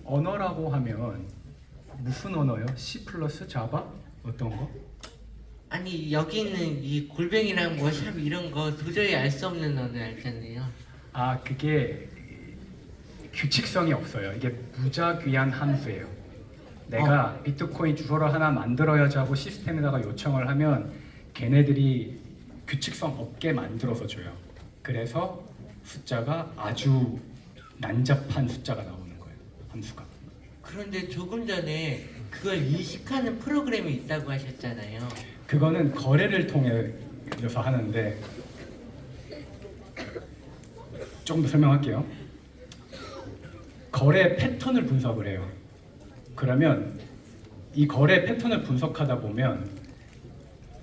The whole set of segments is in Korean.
언어라고 하면 무슨 언어요? C 플러스 자바? 어떤 거? 아니 여기 있는 이 골뱅이랑 뭐 샵 이런 거 도저히 알 수 없는 언어 알잖아요. 아, 그게 규칙성이 없어요. 이게 무작위한 함수예요. 내가 비트코인 주소를 하나 만들어야지 하고 시스템에다가 요청을 하면 걔네들이 규칙성 없게 만들어서 줘요. 그래서 숫자가 아주 난잡한 숫자가 나오는 거예요. 함수가. 그런데 조금 전에 그걸 인식하는 프로그램이 있다고 하셨잖아요. 그거는 거래를 통해서 하는데 조금 더 설명할게요. 거래 패턴을 분석을 해요. 그러면 이 거래 패턴을 분석하다 보면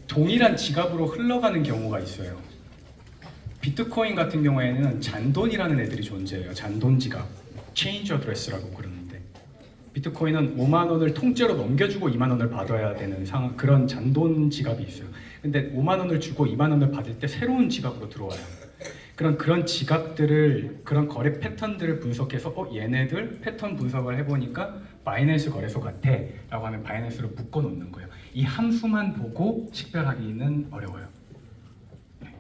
동일한 지갑으로 흘러가는 경우가 있어요. 비트코인 같은 경우에는 잔돈이라는 애들이 존재해요. 잔돈 지갑, 체인지 어드레스라고 그러는데 비트코인은 5만 원을 통째로 넘겨주고 2만 원을 받아야 되는 상황, 그런 잔돈 지갑이 있어요. 근데 5만 원을 주고 2만 원을 받을 때 새로운 지갑으로 들어와요. 그런 지갑들을, 그런 거래 패턴들을 분석해서 얘네들 패턴 분석을 해보니까 바이낸스 거래소 같아 라고 하면 바이낸스로 묶어 놓는 거예요. 이 함수만 보고 식별하기는 어려워요. 네.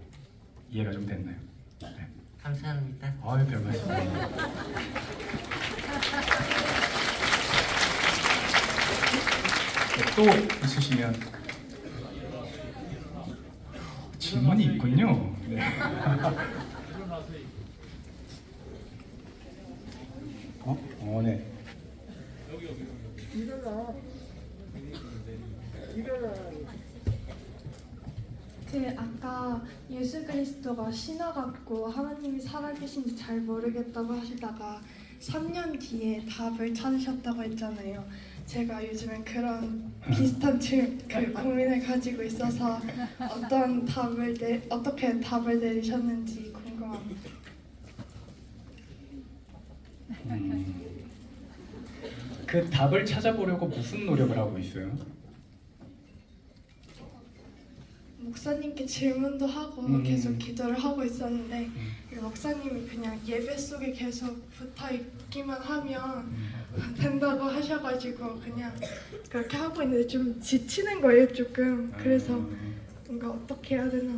이해가 좀 됐나요? 네. 감사합니다. 아유, 별 말씀. 또 있으시면 질문이 있군요. 네. 네. 아까 예수 그리스도가 신화 같고 하나님이 살아계신지 잘 모르겠다고 하시다가 3년 뒤에 답을 찾으셨다고 했잖아요. 제가 요즘엔 그런 비슷한 고민을 가지고 있어서 어떻게 답을 내리셨는지 궁금합니다. 그 답을 찾아보려고 무슨 노력을 하고 있어요? 목사님께 질문도 하고 계속 기도를 하고 있었는데 목사님이 그냥 예배 속에 계속 붙어 있기만 하면 된다고 하셔가지고 그냥 그렇게 하고 있는데 좀 지치는 거예요, 조금. 그래서 뭔가 어떻게 해야 되나.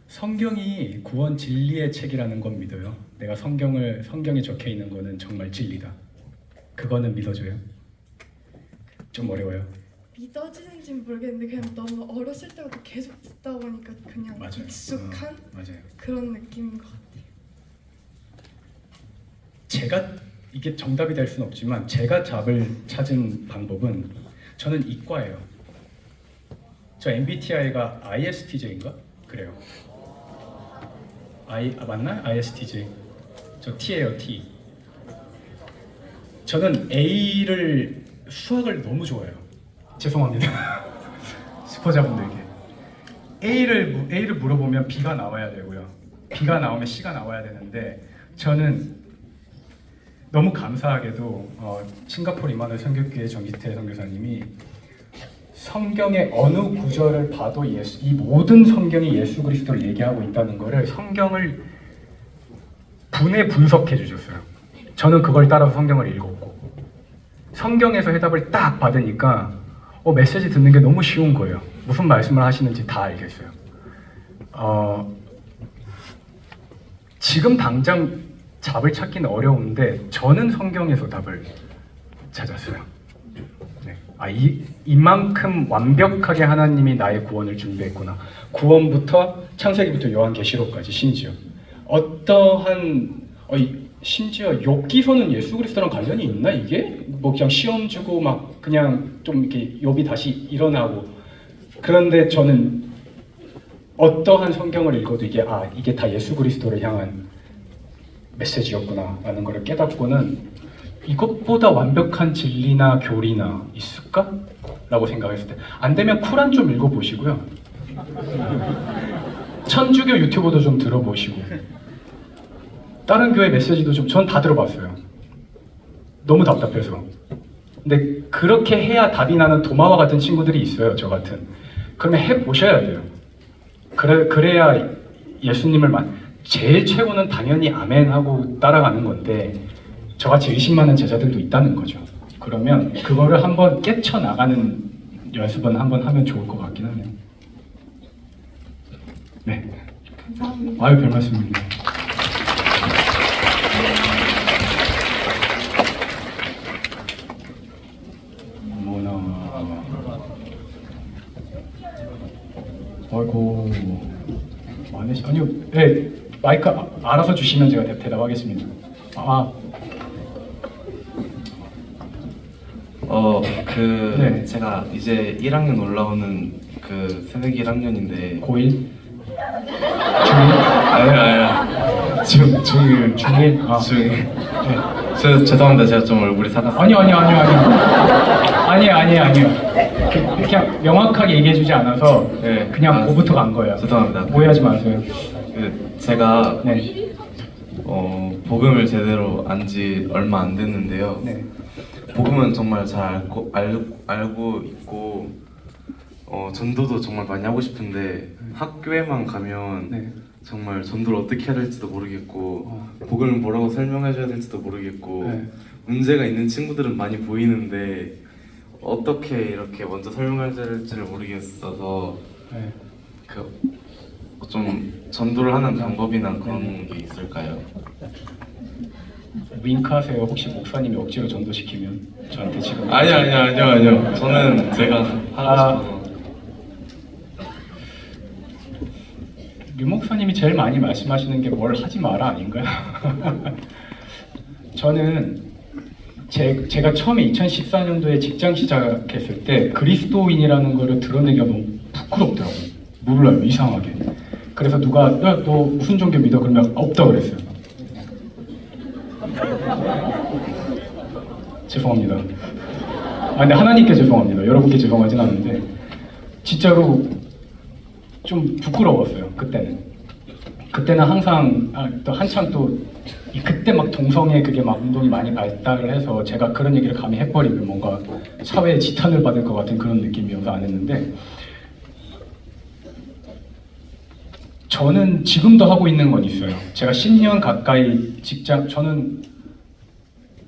성경이 구원 진리의 책이라는 건 믿어요. 내가 성경에 적혀 있는 거는 정말 진리다. 그거는 믿어줘요? 좀 어려워요. 믿어지는지는 모르겠는데 그냥 너무 어렸을 때부터 계속 듣다 보니까 그냥 맞아요. 익숙한 맞아요. 그런 느낌인 것 같아요. 제가 이게 정답이 될 수는 없지만 제가 답을 찾은 방법은, 저는 이과예요. 저 MBTI가 ISTJ인가? 그래요. 맞나요? ISTJ. 저 T예요, T. 저는 수학을 너무 좋아해요. 죄송합니다. 스포자분들께. A를 물어보면 B가 나와야 되고요. B가 나오면 C가 나와야 되는데, 저는 너무 감사하게도 싱가포르 이마누엘 선교교회 정기태 선교사님이 성경의 어느 구절을 봐도 이 모든 성경이 예수 그리스도를 얘기하고 있다는 것을 성경을 분석해 주셨어요. 저는 그걸 따라서 성경을 읽었고, 성경에서 해답을 딱 받으니까 메시지 듣는 게 너무 쉬운 거예요. 무슨 말씀을 하시는지 다 알겠어요. 지금 당장 답을 찾기는 어려운데 저는 성경에서 답을 찾았어요. 네. 이만큼 완벽하게 하나님이 나의 구원을 준비했구나. 구원부터 창세기부터 요한계시록까지, 심지어 심지어 욥기서는 예수 그리스도랑 관련이 있나 이게? 뭐 그냥 시험 주고 막 그냥 좀 이렇게 욥이 다시 일어나고. 그런데 저는 어떠한 성경을 읽어도 이게 다 예수 그리스도를 향한 메시지였구나 라는 걸 깨닫고는 이것보다 완벽한 진리나 교리나 있을까? 라고 생각했을 때, 안 되면 쿠란 좀 읽어보시고요. 천주교 유튜브도 좀 들어보시고, 다른 교회 메시지도 전 다 들어봤어요. 너무 답답해서. 근데 그렇게 해야 답이 나는 도마와 같은 친구들이 있어요, 저 같은. 그러면 해보셔야 돼요. 그래야 예수님을 제일 최고는 당연히 아멘 하고 따라가는 건데 저같이 의심 많은 제자들도 있다는 거죠. 그러면 그거를 한번 깨쳐 나가는 연습은 한번 하면 좋을 것 같긴 하네요. 네. 감사합니다. 아유 별 말씀입니다. 어머나. 아이고. 아니요, 네 마이크 알아서 주시면 제가 대답하겠습니다. 네. 제가 이제 1학년 올라오는 그 새내기 1학년인데 고1? 아니야 중1 중1? 중1 네. 죄송합니다. 제가 좀 얼굴이 사갔어요. 아니요. 그냥 명확하게 얘기해주지 않아서 네. 그냥 뭐부터 간 거예요. 죄송합니다. 오해하지 마세요. 제가 네. 복음을 제대로 안 지 얼마 안 됐는데요. 네. 복음은 정말 잘 알고 있고 전도도 정말 많이 하고 싶은데 학교에만 가면 네. 정말 전도를 어떻게 해야 될지도 모르겠고 복음을 뭐라고 설명해줘야 될지도 모르겠고 네. 문제가 있는 친구들은 많이 보이는데 어떻게 이렇게 먼저 설명해야 될지를 모르겠어서 네. 좀 전도를 하는 방법이나 그런 게 있을까요? 윙크하세요. 혹시 목사님이 억지로 전도시키면 저한테 지금 아니요. 저는 제가 하고 싶어서. 류 목사님이 제일 많이 말씀하시는 게 뭘 하지 마라 아닌가요? 저는 제가 처음에 2014년도에 직장 시작했을 때 그리스도인이라는 거를 드러내기가 너무 부끄럽더라고요. 몰라요, 이상하게. 그래서 누가 야, 너 무슨 종교 믿어? 그러면 없다 그랬어요. 죄송합니다. 근데 하나님께 죄송합니다. 여러분께 죄송하진 않은데 진짜로 좀 부끄러웠어요. 그때는 항상 또 한창 그때 막 동성애 그게 막 운동이 많이 발달을 해서 제가 그런 얘기를 감히 해버리면 뭔가 사회에 지탄을 받을 것 같은 그런 느낌이어서 안 했는데 저는 지금도 하고 있는 건 있어요. 제가 10년 가까이 저는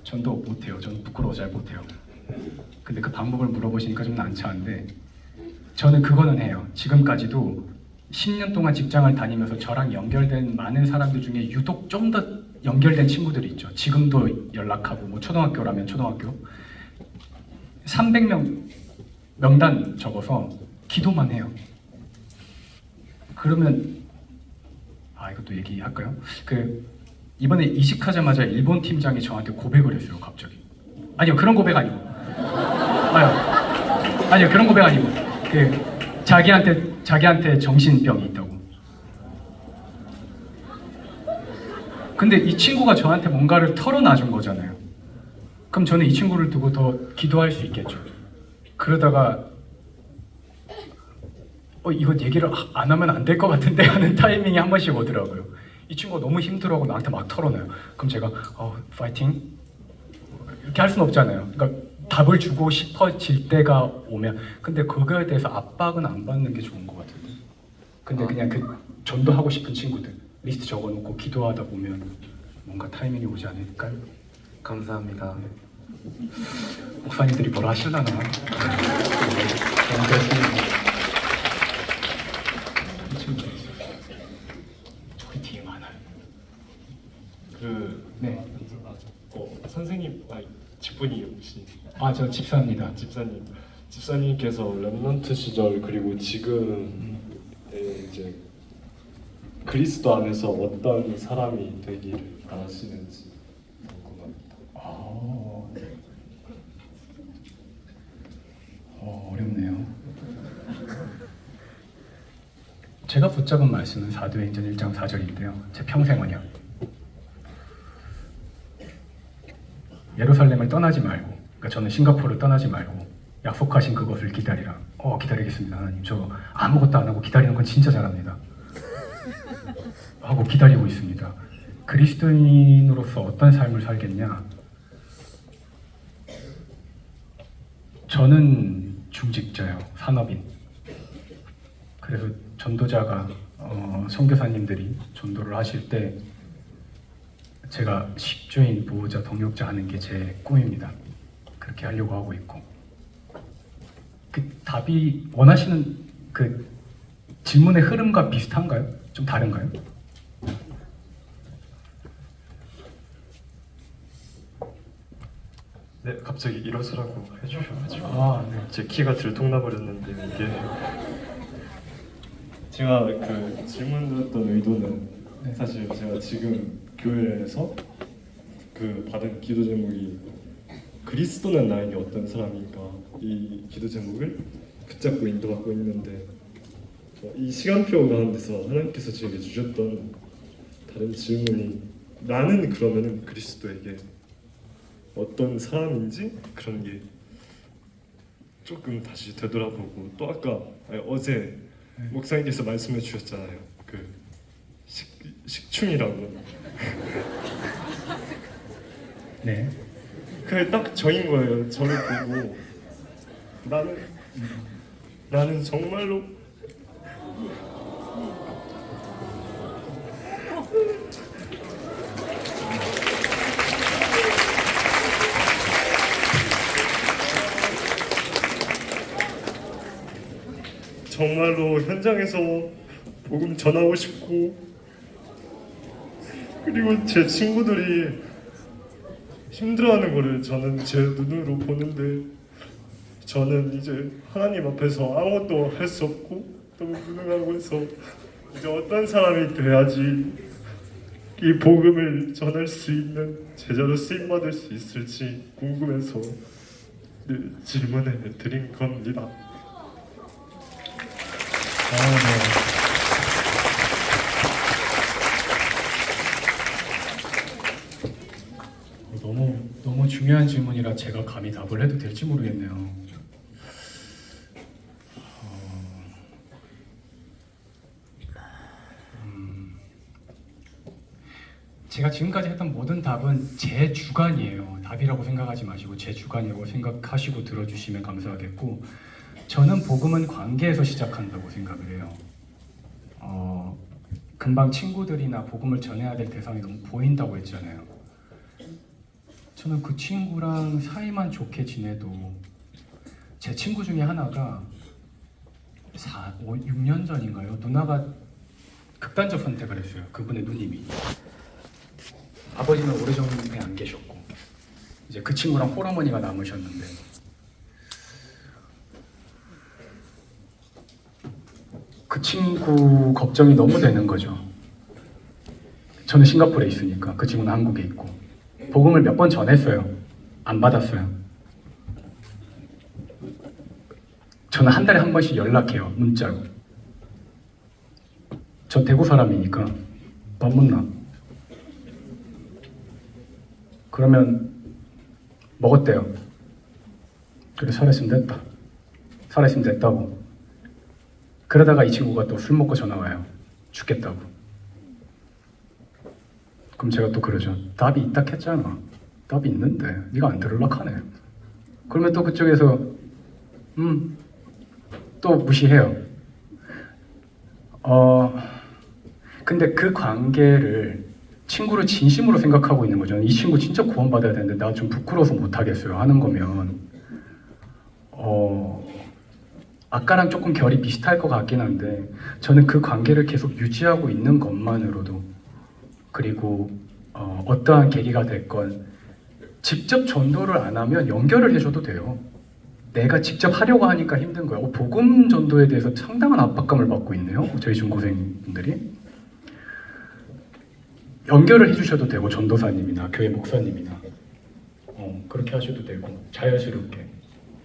전도 못해요. 저는 부끄러워 잘 못해요. 근데 그 방법을 물어보시니까 좀 난처한데 저는 그거는 해요. 지금까지도 10년 동안 직장을 다니면서 저랑 연결된 많은 사람들 중에 유독 좀 더 연결된 친구들이 있죠. 지금도 연락하고 뭐 초등학교라면 초등학교 300명 명단 적어서 기도만 해요. 그러면 이것도 얘기할까요? 이번에 이직하자마자 일본 팀장이 저한테 고백을 했어요. 갑자기. 아니요 그런 고백 아니고. 아니요 그런 고백 아니고. 자기한테 정신병이 있다고. 근데 이 친구가 저한테 뭔가를 털어놔준 거잖아요. 그럼 저는 이 친구를 두고 더 기도할 수 있겠죠. 그러다가 이거 얘기를 안 하면 안 될 것 같은데 하는 타이밍이 한 번씩 오더라고요. 이 친구가 너무 힘들어하고 나한테 막 털어놔요. 그럼 제가 파이팅 이렇게 할 수는 없잖아요. 그러니까 답을 주고 싶어질 때가 오면 근데 그거에 대해서 압박은 안 받는 게 좋은 것 같은데. 근데 그냥 전도하고 싶은 친구들 리스트 적어놓고 기도하다 보면 뭔가 타이밍이 오지 않을까요? 감사합니다. 목사님들이 뭐라 하실라나? 저는 그렇습니다. 저기 뒤에 많아요. 네. 선생님, 직분이 혹시? 저 집사입니다. 집사님께서 렘넌트 시절 그리고 지금의 이제 그리스도 안에서 어떤 사람이 되기를 바라시는지 궁금합니다. 어렵네요. 제가 붙잡은 말씀은 사도행전 1장 4절인데요. 제 평생 언약. 예루살렘을 떠나지 말고, 그러니까 저는 싱가포르를 떠나지 말고 약속하신 그것을 기다리라. 기다리겠습니다, 하나님. 저 아무것도 안 하고 기다리는 건 진짜 잘합니다. 하고 기다리고 있습니다. 그리스도인으로서 어떤 삶을 살겠냐? 저는 중직자요, 산업인. 그래서 전도자가 선교사님들이 전도를 하실 때 제가 식주인, 보호자, 동역자 하는 게 제 꿈입니다. 그렇게 하려고 하고 있고, 그 답이 원하시는 그 질문의 흐름과 비슷한가요? 좀 다른가요? 네, 갑자기 일어서라고 해주셔가지고 네. 제 키가 들통나버렸는데 이게 제가 그 질문드렸던 의도는 네. 사실 제가 지금 교회에서 그 받은 기도 제목이 그리스도는 나에게 어떤 사람인가, 이 기도 제목을 붙잡고 인도받고 있는데 이 시간표 가운데서 하나님께서 제게 주셨던 다른 질문이 나는 그러면은 그리스도에게 어떤 사람인지 그런 게 조금 다시 되돌아보고, 또 아까 어제 목사님께서 말씀해 주셨잖아요. 그 식충이라고. 네. 그게 딱 저인 거예요. 저를 보고 나는 정말로 정말로 현장에서 복음 전하고 싶고, 그리고 제 친구들이 힘들어하는 거를 저는 제 눈으로 보는데 저는 이제 하나님 앞에서 아무것도 할 수 없고 너무 무능하고 해서 이제 어떤 사람이 돼야지 이 복음을 전할 수 있는 제자로 쓰임받을 수 있을지 궁금해서 질문을 드린 겁니다. 너무 중요한 질문이라 제가 감히 답을 해도 될지 모르겠네요. 제가 지금까지 했던 모든 답은 제 주관이에요. 답이라고 생각하지 마시고 제 주관이라고 생각하시고 들어주시면 감사하겠고, 저는 복음은 관계에서 시작한다고 생각을 해요. 금방 친구들이나 복음을 전해야 될 대상이 너무 보인다고 했잖아요. 저는 그 친구랑 사이만 좋게 지내도, 제 친구 중에 하나가 6년 전인가요? 누나가 극단적 선택을 했어요. 그분의 누님이. 아버지는 오래전에 안 계셨고 이제 그 친구랑 홀어머니가 남으셨는데, 그 친구 걱정이 너무 되는 거죠. 저는 싱가포르에 있으니까 그 친구는 한국에 있고, 복음을 몇 번 전했어요. 안 받았어요. 저는 한 달에 한 번씩 연락해요. 문자로. 전 대구 사람이니까 밥 묻나? 그러면 먹었대요. 그래, 살았으면 됐다. 살았으면 됐다고. 그러다가 이 친구가 또 술 먹고 전화 와요. 죽겠다고. 그럼 제가 또 그러죠. 답이 있다 했잖아. 답이 있는데 네가 안 들으려고 하네. 그러면 또 그쪽에서 또 무시해요. 근데 그 관계를 친구를 진심으로 생각하고 있는 거죠. 이 친구 진짜 구원받아야 되는데 나 좀 부끄러워서 못하겠어요 하는 거면, 아까랑 조금 결이 비슷할 것 같긴 한데, 저는 그 관계를 계속 유지하고 있는 것만으로도, 그리고 어떠한 계기가 됐건 직접 전도를 안 하면 연결을 해줘도 돼요. 내가 직접 하려고 하니까 힘든 거야. 복음 전도에 대해서 상당한 압박감을 받고 있네요. 저희 중고생분들이. 연결을 해주셔도 되고, 전도사님이나 교회 목사님이나 그렇게 하셔도 되고, 자연스럽게.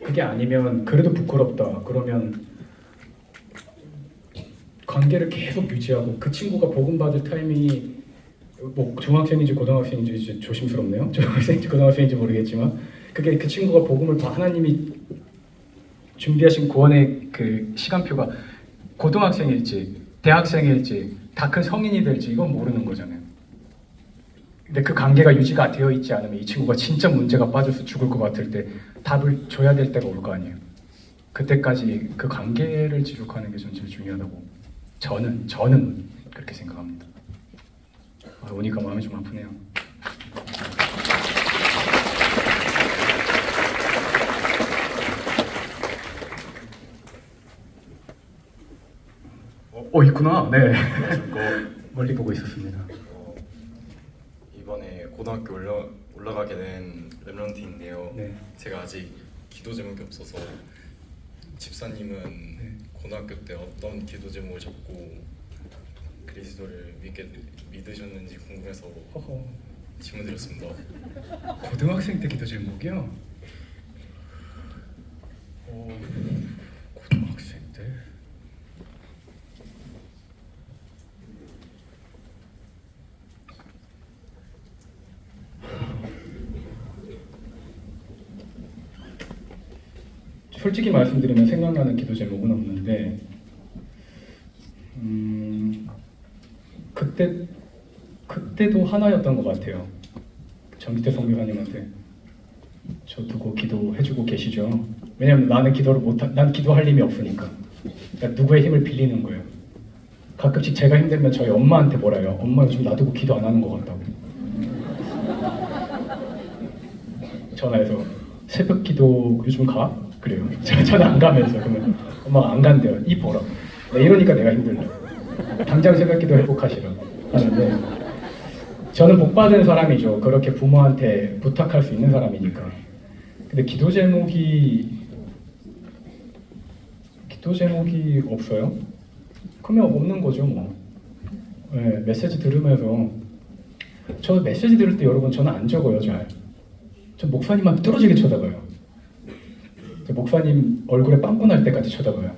그게 아니면 그래도 부끄럽다 그러면 관계를 계속 유지하고, 그 친구가 복음 받을 타이밍이 뭐 중학생인지 고등학생인지 이제 조심스럽네요. 중학생인지 고등학생인지 모르겠지만, 그게 그 친구가 복음을 하나님이 준비하신 구원의 그 시간표가 고등학생일지 대학생일지 다 큰 성인이 될지 이건 모르는 거잖아요. 근데 그 관계가 유지가 되어 있지 않으면 이 친구가 진짜 문제가 빠져서 죽을 것 같을 때 답을 줘야 될 때가 올 거 아니에요. 그때까지 그 관계를 지속하는 게 전 제일 중요하다고 저는 그렇게 생각합니다. 오니까 마음이 좀 아프네요. 있구나. 네. 멀리 보고 있었습니다. 이번에 고등학교 올라가게 된 렘넌트인데요. 네. 제가 아직 기도 제목이 없어서 집사님은 고등학교 때 어떤 기도 제목을 잡고 그리스도를 믿으셨는지 궁금해서 허허. 질문드렸습니다. 고등학생 때 기도 제목이요? 고등학생 때? 솔직히 말씀드리면 생각나는 기도 제목은 없는데 그때도 하나였던 것 같아요. 정기태 선교사님한테 저 두고 기도해주고 계시죠. 왜냐면 나는 난 기도할 힘이 없으니까. 그러니까 누구의 힘을 빌리는 거예요. 가끔씩 제가 힘들면 저희 엄마한테 뭐라 해요. 엄마 요즘 놔두고 기도 안 하는 것 같다고. 전화해서 새벽 기도 요즘 가? 그래요. 저는 안 가면서 그러면 엄마가 안 간대요. 이 보라. 이러니까 내가 힘들다. 당장 새벽 기도 회복하시라 하는데 저는 복 받은 사람이죠. 그렇게 부모한테 부탁할 수 있는 사람이니까. 근데 기도 제목이 없어요? 그러면 없는 거죠, 뭐. 네, 메시지 들으면서 저 메시지 들을 때 여러분 저는 안 적어요, 잘. 저 목사님만 뚫어지게 쳐다봐요. 저 목사님 얼굴에 빵꾸 날 때까지 쳐다봐요.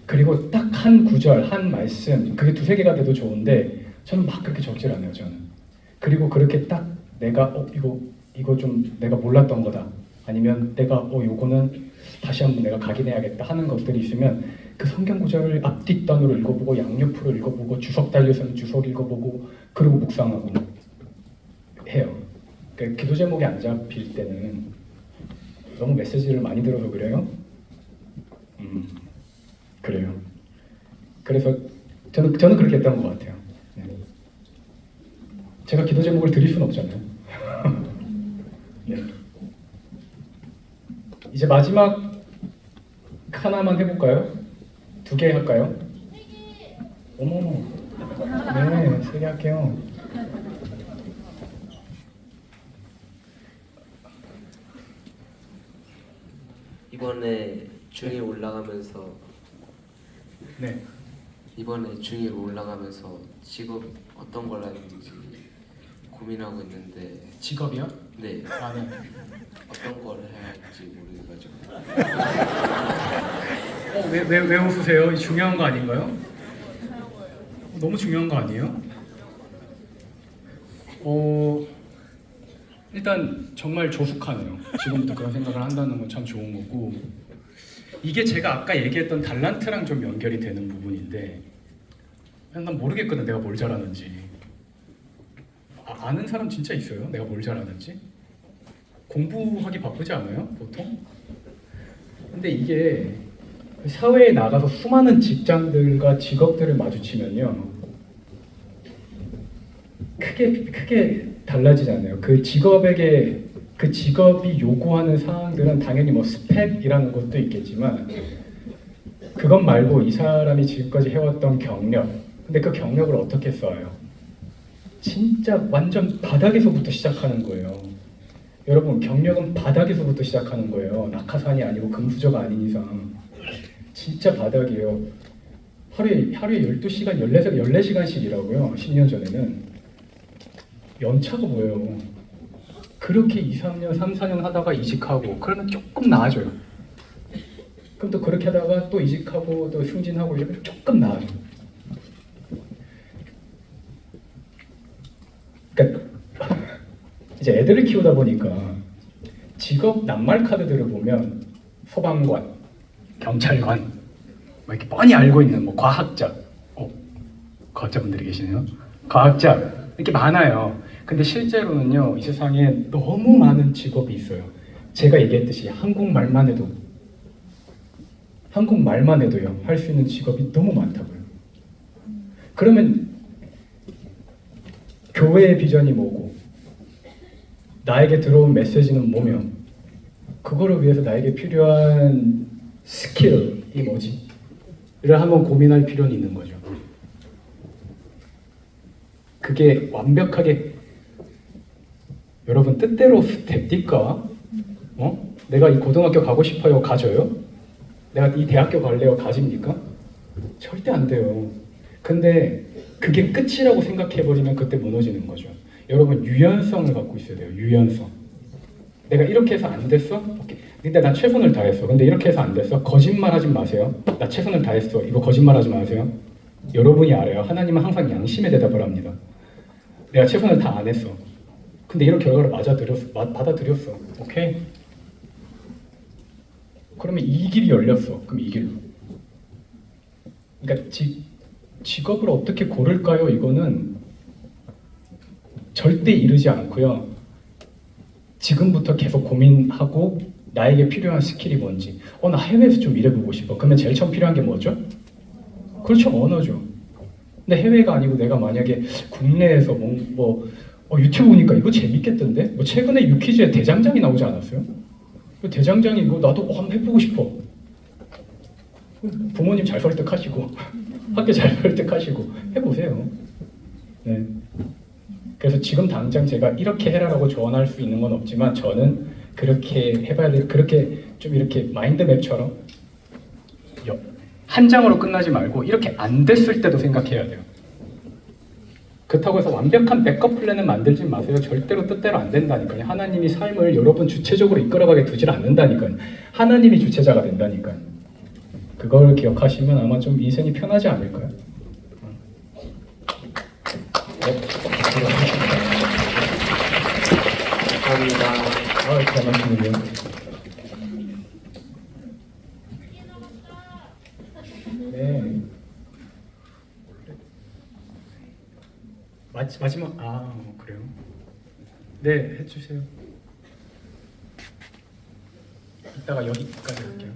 그리고 딱 한 구절, 한 말씀, 그게 두세 개가 돼도 좋은데 저는 막 그렇게 적질 않아요, 저는. 그리고 그렇게 딱 내가 이거 좀 내가 몰랐던 거다. 아니면 내가 요거는 다시 한번 내가 각인해야겠다 하는 것들이 있으면 그 성경 구절을 앞뒷단으로 읽어보고 양옆으로 읽어보고 주석 달려서는 주석 읽어보고 그리고 묵상하고 해요. 그러니까 기도 제목이 안 잡힐 때는 너무 메시지를 많이 들어서 그래요? 그래요. 그래서 저는 그렇게 했던 것 같아요. 네. 제가 기도 제목을 드릴 수는 없잖아요. 네. 이제 마지막 하나만 해볼까요? 2개 할까요? 어머, 네, 3개 할게요. 이번에 중에 올라가면서 네. 직업 어떤 걸 하는지 고민하고 있는데 직업이요? 네 아, 네. 어떤 걸 해야 할지 모르겠어가지고 왜 웃으세요? 중요한 거 아닌가요? 너무 중요한 거 아니에요? 일단 정말 조숙하네요. 지금부터 그런 생각을 한다는 건 참 좋은 거고 이게 제가 아까 얘기했던 달란트랑 좀 연결이 되는 부분인데 난 모르겠거든 내가 뭘 잘하는지. 아는 사람 진짜 있어요? 내가 뭘 잘하는지? 공부하기 바쁘지 않아요? 보통? 근데 이게 사회에 나가서 수많은 직장들과 직업들을 마주치면요 크게 달라지지 않아요. 그 직업이 요구하는 사항들은 당연히 뭐 스펙이라는 것도 있겠지만 그것 말고 이 사람이 지금까지 해왔던 경력, 근데 그 경력을 어떻게 써요? 진짜 완전 바닥에서부터 시작하는 거예요. 여러분 경력은 바닥에서부터 시작하는 거예요. 낙하산이 아니고 금수저가 아닌 이상 진짜 바닥이에요. 하루에 12시간, 14시간씩 일하고요. 10년 전에는 연차가 뭐예요. 그렇게 2, 3년, 3, 4년 하다가 이직하고 그러면 조금 나아져요. 그럼 또 그렇게 하다가 또 이직하고 또 승진하고 이러면 조금 나아져요. 그러니까 이제 애들을 키우다 보니까 직업 낱말 카드들을 보면 소방관, 경찰관 뭐 이렇게 뻔히 알고 있는 뭐 과학자, 과학자분들이 계시네요. 과학자 이렇게 많아요. 근데 실제로는요 이 세상에 너무 많은 직업이 있어요. 제가 얘기했듯이 한국말만 해도요 할 수 있는 직업이 너무 많다고요. 그러면 교회의 비전이 뭐고 나에게 들어온 메시지는 뭐며 그거를 위해서 나에게 필요한 스킬이 뭐지? 를 한번 고민할 필요는 있는 거죠. 그게 완벽하게 여러분 뜻대로 됩니까? 내가 이 고등학교 가고 싶어요. 가져요? 내가 이 대학교 갈래요. 가집니까? 절대 안 돼요. 근데 그게 끝이라고 생각해버리면 그때 무너지는 거죠. 여러분 유연성을 갖고 있어야 돼요. 유연성. 내가 이렇게 해서 안 됐어? 오케이. 근데 나 최선을 다했어. 근데 이렇게 해서 안 됐어? 거짓말하지 마세요. 나 최선을 다했어. 이거 거짓말하지 마세요. 여러분이 알아요. 하나님은 항상 양심의 대답을 합니다. 내가 최선을 다 안 했어. 근데 이런 결과를 받아들였어. 오케이? 그러면 이 길이 열렸어. 그럼 이 길로. 그러니까 직업을 어떻게 고를까요? 이거는 절대 이르지 않고요. 지금부터 계속 고민하고 나에게 필요한 스킬이 뭔지. 나 해외에서 좀 일해보고 싶어. 그러면 제일 처음 필요한 게 뭐죠? 그렇죠, 언어죠. 근데 해외가 아니고 내가 만약에 국내에서 유튜브 보니까 이거 재밌겠던데? 최근에 유퀴즈에 대장장이 나오지 않았어요? 그 대장장이 이거 나도 한번 해보고 싶어. 부모님 잘 설득하시고 학교 잘 설득하시고 해보세요. 네. 그래서 지금 당장 제가 이렇게 해라라고 조언할 수 있는 건 없지만 저는 그렇게 해봐야 돼. 그렇게 좀 이렇게 마인드맵처럼 한 장으로 끝나지 말고 이렇게 안 됐을 때도 생각해야 돼요. 그렇다고 해서 완벽한 백업 플랜은 만들지 마세요. 절대로 뜻대로 안 된다니까요. 하나님이 삶을 여러분 주체적으로 이끌어가게 두질 않는다니까요. 하나님이 주체자가 된다니까요. 그걸 기억하시면 아마 좀 인생이 편하지 않을까요? 감사합니다. 잘 말씀드려요. 네. 마지막 그래요? 네, 해주세요. 이따가 여기까지 할게요.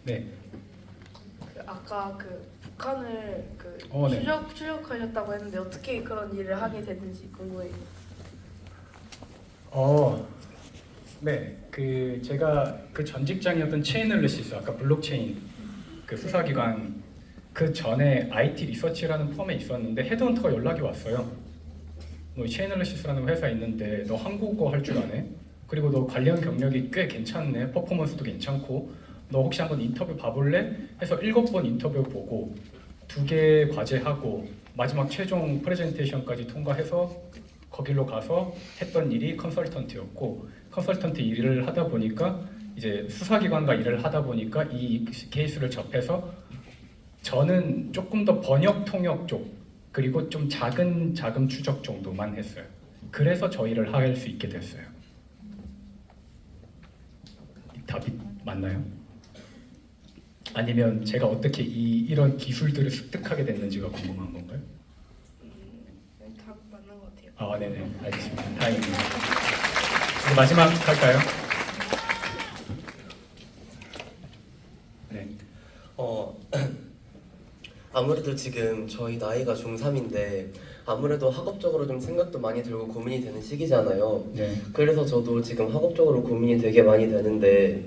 네. 아까 북한을 네. 추적하셨다고 했는데 어떻게 그런 일을 하게 됐는지 궁금해요. 네. 제가 전 직장이었던 체인얼리시스, 아까 블록체인 수사기관 그 전에 IT 리서치라는 펌에 있었는데 헤드헌터가 연락이 왔어요. 너 체인얼리시스라는 회사에 있는데 너 한국어 할 줄 아네? 그리고 너 관련 경력이 꽤 괜찮네. 퍼포먼스도 괜찮고 너 혹시 한번 인터뷰 봐볼래? 해서 7번 인터뷰 보고 2개 과제하고 마지막 최종 프레젠테이션까지 통과해서 거길로 가서 했던 일이 컨설턴트였고 컨설턴트 일을 하다 보니까 이제 수사기관과 일을 하다 보니까 이 케이스를 접해서 저는 조금 더 번역 통역 쪽 그리고 좀 작은 자금 추적 정도만 했어요. 그래서 저 일을 할 수 있게 됐어요. 답이 맞나요? 아니면 제가 어떻게 이런 기술들을 습득하게 됐는지가 궁금한 건가요? 답 맞는 것 같아요. 네네, 알겠습니다. 다행입니다. 이제 마지막 할까요? 네. 아무래도 지금 저희 나이가 중3인데 아무래도 학업적으로 좀 생각도 많이 들고 고민이 되는 시기잖아요. 네. 그래서 저도 지금 학업적으로 고민이 되게 많이 되는데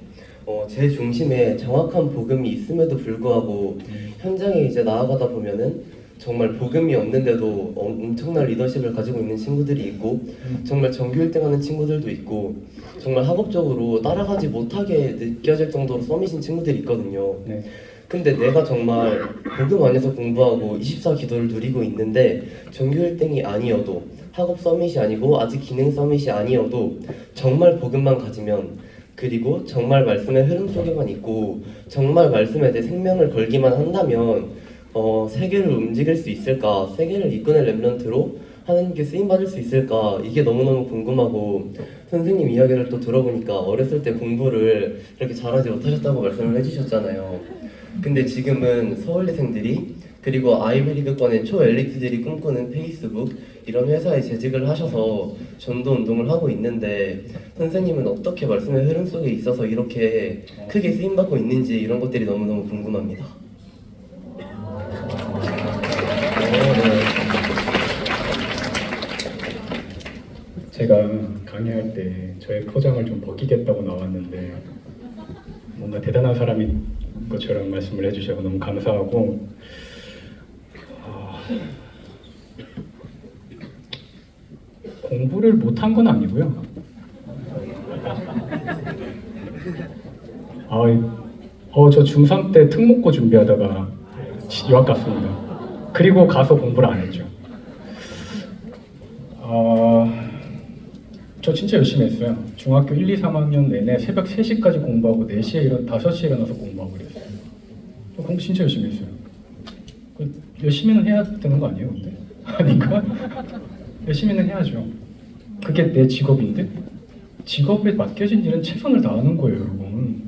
제 중심에 정확한 복음이 있음에도 불구하고 현장에 이제 나아가다 보면은 정말 복음이 없는데도 엄청난 리더십을 가지고 있는 친구들이 있고 정말 전교 1등하는 친구들도 있고 정말 학업적으로 따라가지 못하게 느껴질 정도로 썸이신 친구들이 있거든요. 네. 근데 내가 정말 복음 안에서 공부하고 24 기도를 누리고 있는데 전교 1등이 아니어도 학업 서밋이 아니고 아직 기능 서밋이 아니어도 정말 복음만 가지면 그리고 정말 말씀의 흐름 속에만 있고 정말 말씀에 내 생명을 걸기만 한다면 세계를 움직일 수 있을까? 세계를 이끄는 렘넌트로 하나님께 쓰임받을 수 있을까? 이게 너무너무 궁금하고 선생님 이야기를 또 들어보니까 어렸을 때 공부를 이렇게 잘하지 못하셨다고 말씀을 해주셨잖아요. 근데 지금은 서울대생들이 그리고 아이비리그권의 초엘리트들이 꿈꾸는 페이스북 이런 회사에 재직을 하셔서 전도 운동을 하고 있는데 선생님은 어떻게 말씀의 흐름 속에 있어서 이렇게 크게 쓰임받고 있는지 이런 것들이 너무너무 궁금합니다. 네. 제가 강의할 때 저의 포장을 좀 벗기겠다고 나왔는데 뭔가 대단한 사람인 것처럼 말씀을 해주셔서 너무 감사하고 공부를 못한 건 아니고요. 저 중3 때 특목고 준비하다가 유학 갔습니다. 그리고 가서 공부를 안 했죠. 저 진짜 열심히 했어요. 중학교 1, 2, 3학년 내내 새벽 3시까지 공부하고 5시에 일어나서 공부하고 그랬어요. 공부 진짜 열심히 했어요. 열심히는 해야 되는 거 아니에요? 근데? 아닌가? 열심히는 해야죠. 그게 내 직업인데? 직업에 맡겨진 일은 최선을 다하는 거예요, 여러분.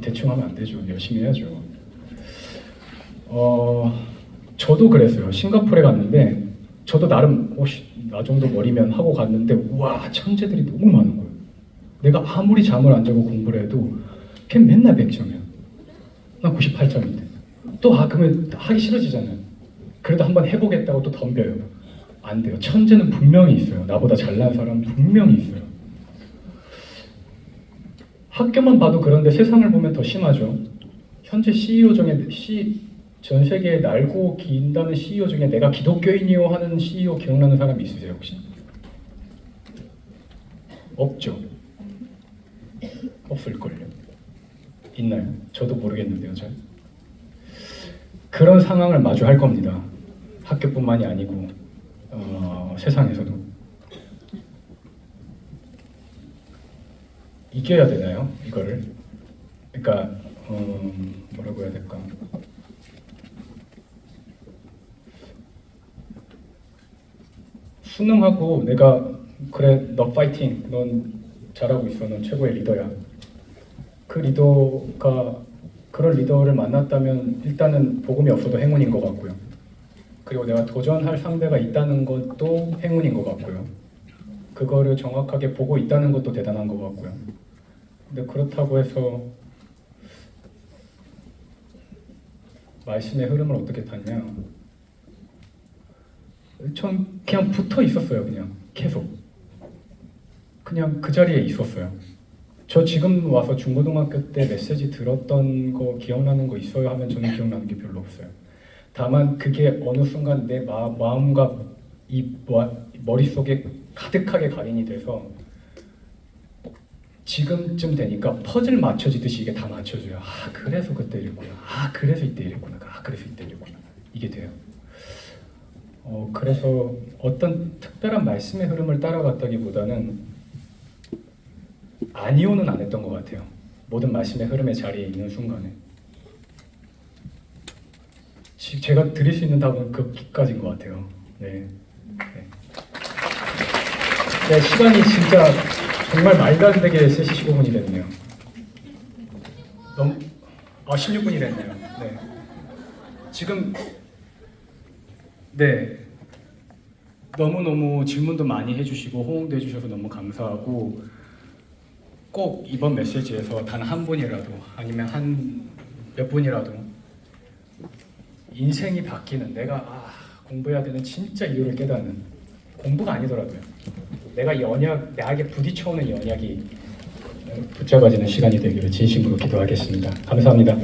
대충 하면 안 되죠. 열심히 해야죠. 저도 그랬어요. 싱가포르에 갔는데 저도 나름 나 정도 머리면 하고 갔는데 와 천재들이 너무 많은 거예요. 내가 아무리 잠을 안 자고 공부를 해도 걔 맨날 100점이야. 난 98점인데 또 그러면 하기 싫어지잖아요. 그래도 한번 해보겠다고 또 덤벼요. 안 돼요. 천재는 분명히 있어요. 나보다 잘난 사람 분명히 있어요. 학교만 봐도 그런데 세상을 보면 더 심하죠. 현재 CEO 중에 전 세계에 날고 긴다는 CEO 중에 내가 기독교인이요 하는 CEO 기억나는 사람 있으세요 혹시? 없죠. 없을걸요. 있나요? 저도 모르겠는데요. 잘. 그런 상황을 마주할 겁니다. 학교뿐만이 아니고 세상에서도. 이겨야 되나요? 이거를? 그러니까 뭐라고 해야 될까? 수능하고 내가 그래 너 파이팅, 넌 잘하고 있어, 넌 최고의 리더야. 그 리더가 그런 리더를 만났다면 일단은 복음이 없어도 행운인 것 같고요. 그리고 내가 도전할 상대가 있다는 것도 행운인 것 같고요. 그거를 정확하게 보고 있다는 것도 대단한 것 같고요. 근데 그렇다고 해서 말씀의 흐름을 어떻게 탔냐? 전 그냥 붙어 있었어요. 그냥 계속 그냥 그 자리에 있었어요. 저 지금 와서 중고등학교 때 메시지 들었던 거 기억나는 거 있어요 하면 저는 기억나는 게 별로 없어요. 다만 그게 어느 순간 내 마음과 이 머릿속에 가득하게 각인이 돼서 지금쯤 되니까 퍼즐 맞춰지듯이 이게 다 맞춰져요. 그래서 그때 이랬구나. 그래서 이때 이랬구나. 그래서 이때 이랬구나. 이게 돼요. 그래서 어떤 특별한 말씀의 흐름을 따라갔다기보다는 아니오는 안 했던 것 같아요. 모든 말씀의 흐름의 자리에 있는 순간에 제가 드릴 수 있는 답은 거기까지인 것 같아요. 네. 시간이 진짜 정말 말도 안 되게 3시 15분이 됐네요. 16분이 됐네요. 네. 지금 너무너무 질문도 많이 해주시고 호응도 해주셔서 너무 감사하고 꼭 이번 메시지에서 단 한 분이라도 아니면 한 몇 분이라도 인생이 바뀌는 내가 공부해야 되는 진짜 이유를 깨닫는 공부가 아니더라도요. 내가 이 언약, 나에게 부딪혀오는 이 언약이 붙잡아지는 시간이 되기를 진심으로 기도하겠습니다. 감사합니다.